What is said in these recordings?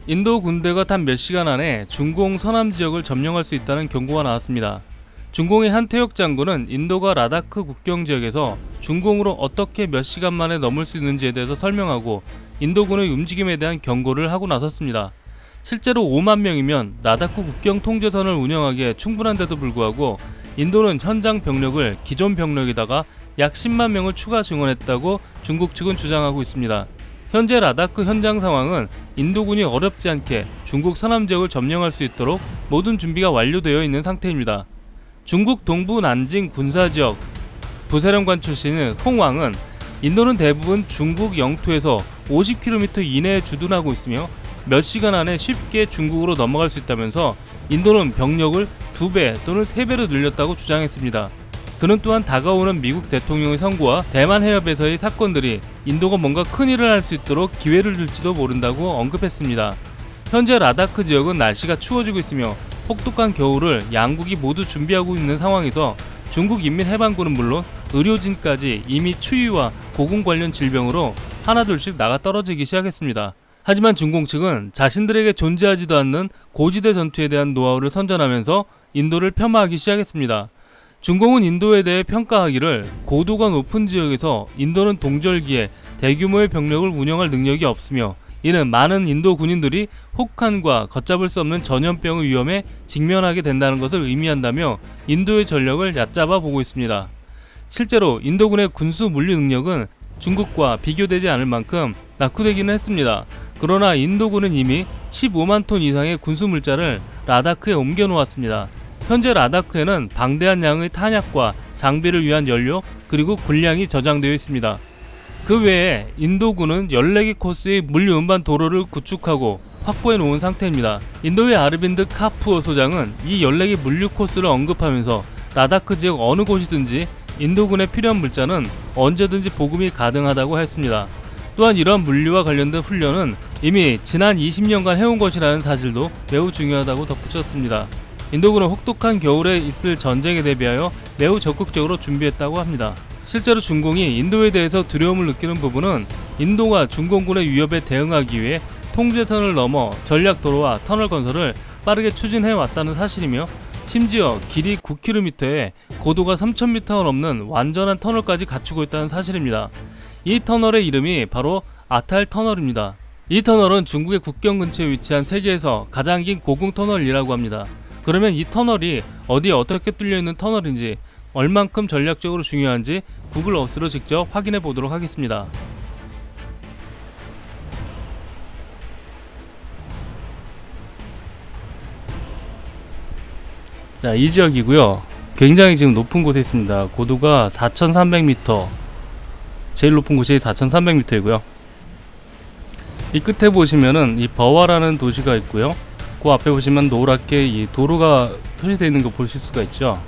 인도 군대가 단 몇 시간 안에 중공 서남 지역을 점령할 수 있다는 경고가 나왔습니다. 중공의 한 퇴역 장군은 인도가 라다크 국경 지역에서 중공으로 어떻게 몇 시간 만에 넘을 수 있는지에 대해서 설명하고 인도군의 움직임에 대한 경고를 하고 나섰습니다. 실제로 5만 명이면 라다크 국경 통제선을 운영하기에 충분한데도 불구하고 인도는 현장 병력을 기존 병력에다가 약 10만 명을 추가 증원했다고 중국 측은 주장하고 있습니다. 현재 라다크 현장 상황은 인도군이 어렵지 않게 중국 서남 지역을 점령할 수 있도록 모든 준비가 완료되어 있는 상태입니다. 중국 동부 난징 군사지역 부사령관 출신의 홍왕은 인도는 대부분 중국 영토에서 50km 이내에 주둔하고 있으며 몇 시간 안에 쉽게 중국으로 넘어갈 수 있다면서 인도는 병력을 2배 또는 3배로 늘렸다고 주장했습니다. 그는 또한 다가오는 미국 대통령의 선거와 대만 해협에서의 사건들이 인도가 뭔가 큰일을 할 수 있도록 기회를 줄지도 모른다고 언급했습니다. 현재 라다크 지역은 날씨가 추워지고 있으며 혹독한 겨울을 양국이 모두 준비하고 있는 상황에서 중국 인민해방군은 물론 의료진까지 이미 추위와 고군 관련 질병으로 하나둘씩 나가 떨어지기 시작했습니다. 하지만 중공 측은 자신들에게 존재하지도 않는 고지대 전투에 대한 노하우를 선전하면서 인도를 폄하하기 시작했습니다. 중공은 인도에 대해 평가하기를 고도가 높은 지역에서 인도는 동절기에 대규모의 병력을 운영할 능력이 없으며 이는 많은 인도 군인들이 혹한과 걷잡을 수 없는 전염병의 위험에 직면하게 된다는 것을 의미한다며 인도의 전력을 얕잡아 보고 있습니다. 실제로 인도군의 군수 물리 능력은 중국과 비교되지 않을 만큼 낙후되기는 했습니다. 그러나 인도군은 이미 15만 톤 이상의 군수 물자를 라다크에 옮겨 놓았습니다. 현재 라다크에는 방대한 양의 탄약과 장비를 위한 연료 그리고 군량이 저장되어 있습니다. 그 외에 인도군은 14개 코스의 물류 운반 도로를 구축하고 확보해 놓은 상태입니다. 인도의 아르빈드 카푸어 소장은 이 14개 물류 코스를 언급하면서 라다크 지역 어느 곳이든지 인도군에 필요한 물자는 언제든지 보급이 가능하다고 했습니다. 또한 이러한 물류와 관련된 훈련은 이미 지난 20년간 해온 것이라는 사실도 매우 중요하다고 덧붙였습니다. 인도군은 혹독한 겨울에 있을 전쟁에 대비하여 매우 적극적으로 준비했다고 합니다. 실제로 중공이 인도에 대해서 두려움을 느끼는 부분은 인도가 중공군의 위협에 대응하기 위해 통제선을 넘어 전략도로와 터널 건설을 빠르게 추진해 왔다는 사실이며 심지어 길이 9km에 고도가 3000m가 넘는 완전한 터널까지 갖추고 있다는 사실입니다. 이 터널의 이름이 바로 아탈 터널입니다. 이 터널은 중국의 국경 근처에 위치한 세계에서 가장 긴 고공터널이라고 합니다. 그러면 이 터널이 어디에 어떻게 뚫려있는 터널인지 얼만큼 전략적으로 중요한지 구글 어스로 직접 확인해 보도록 하겠습니다. 자, 이 지역이고요. 굉장히 지금 높은 곳에 있습니다. 고도가 4300m, 제일 높은 곳이 4300m이고요. 이 끝에 보시면은 이 버와라는 도시가 있고요. 그 앞에 보시면 노랗게 이 도로가 표시되어 있는 거 보실 수가 있죠.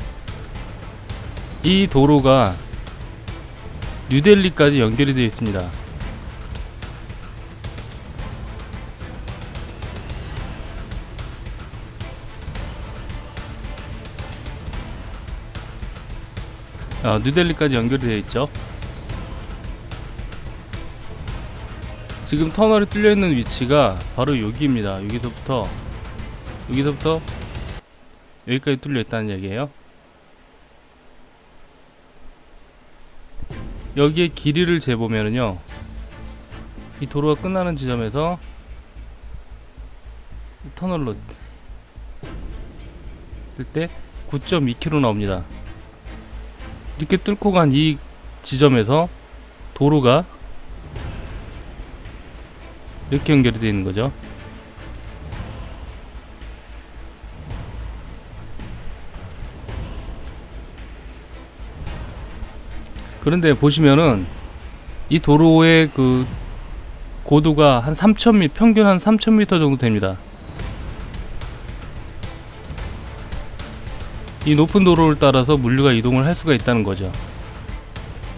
이 도로가 뉴델리까지 연결이 되어 있습니다. 뉴델리까지 연결이 되어 있죠. 지금 터널이 뚫려 있는 위치가 바로 여기입니다. 여기서부터 여기까지 뚫려 있다는 얘기예요. 여기에 길이를 재보면은요, 이 도로가 끝나는 지점에서 이 터널로 쓸 때 9.2km 나옵니다. 이렇게 뚫고 간 이 지점에서 도로가 이렇게 연결이 되어 있는 거죠. 그런데 보시면은 이 도로의 그 고도가 한 3000m, 평균 한 3000m 정도 됩니다. 이 높은 도로를 따라서 물류가 이동을 할 수가 있다는 거죠.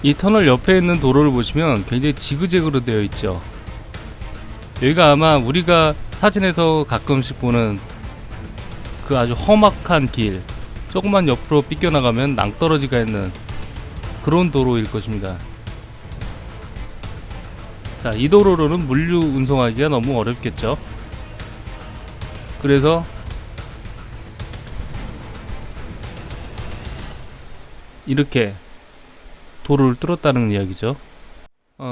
이 터널 옆에 있는 도로를 보시면 굉장히 지그재그로 되어 있죠. 여기가 아마 우리가 사진에서 가끔씩 보는 그 아주 험악한 길, 조금만 옆으로 삐껴나가면 낭떠러지가 있는 그런 도로일 것입니다. 자, 이 도로로는 물류 운송하기가 너무 어렵겠죠. 그래서 이렇게 도로를 뚫었다는 이야기죠.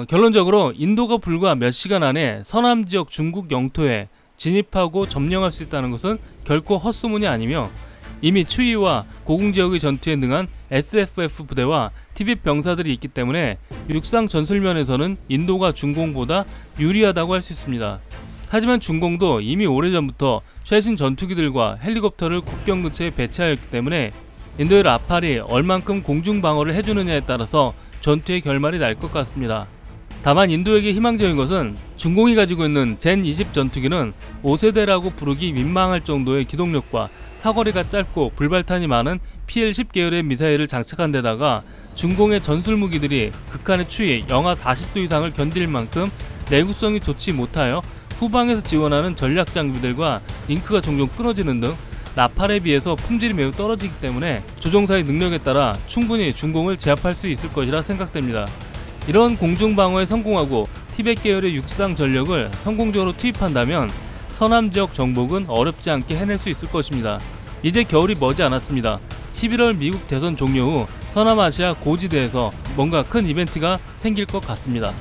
결론적으로 인도가 불과 몇 시간 안에 서남 지역 중국 영토에 진입하고 점령할 수 있다는 것은 결코 헛소문이 아니며 이미 추위와 고궁지역의 전투에 능한 SFF 부대와 티벳 병사들이 있기 때문에 육상 전술면에서는 인도가 중공보다 유리하다고 할 수 있습니다. 하지만 중공도 이미 오래전부터 최신 전투기들과 헬리콥터를 국경 근처에 배치하였기 때문에 인도의 라팔이 얼만큼 공중 방어를 해주느냐에 따라서 전투의 결말이 날 것 같습니다. 다만 인도에게 희망적인 것은 중공이 가지고 있는 젠 20 전투기는 5세대라고 부르기 민망할 정도의 기동력과 사거리가 짧고 불발탄이 많은 PL-10 계열의 미사일을 장착한 데다가 중공의 전술 무기들이 극한의 추위 영하 40도 이상을 견딜 만큼 내구성이 좋지 못하여 후방에서 지원하는 전략 장비들과 링크가 종종 끊어지는 등 라팔에 비해서 품질이 매우 떨어지기 때문에 조종사의 능력에 따라 충분히 중공을 제압할 수 있을 것이라 생각됩니다. 이런 공중방어에 성공하고 티벳 계열의 육상 전력을 성공적으로 투입한다면 서남 지역 정복은 어렵지 않게 해낼 수 있을 것입니다. 이제 겨울이 머지 않았습니다. 11월 미국 대선 종료 후 서남아시아 고지대에서 뭔가 큰 이벤트가 생길 것 같습니다.